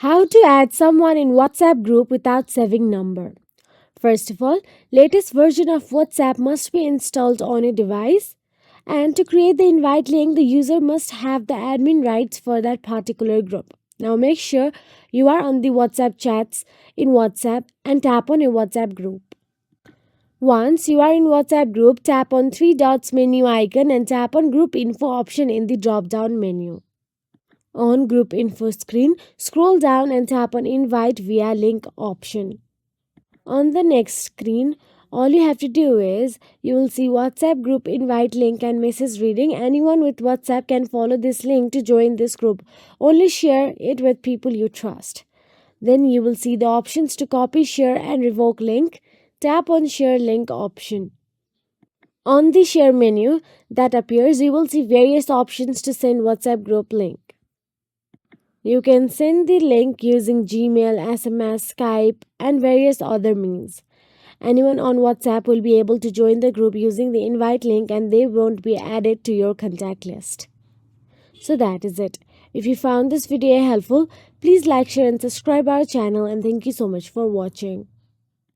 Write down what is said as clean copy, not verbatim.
How to add someone in WhatsApp group without saving number. First of all, latest version of WhatsApp must be installed on a device. And to create the invite link, the user must have the admin rights for that particular group. Now make sure you are on the WhatsApp chats in WhatsApp and tap on a WhatsApp group. Once you are in WhatsApp group, tap on three dots menu icon and tap on group info option in the drop down menu. On group info screen, scroll down and tap on invite via link option. On the next screen, all you have to do is you will see WhatsApp group invite link and message reading. Anyone with WhatsApp can follow this link to join this group. Only share it with people you trust. Then you will see the options to copy, share, and revoke link. Tap on share link option. On the share menu that appears, you will see various options to send WhatsApp group link. You can send the link using Gmail, SMS, Skype, and various other means. Anyone on WhatsApp will be able to join the group using the invite link and they won't be added to your contact list. So that is it. If you found this video helpful, please like, share, and subscribe our channel, and thank you so much for watching.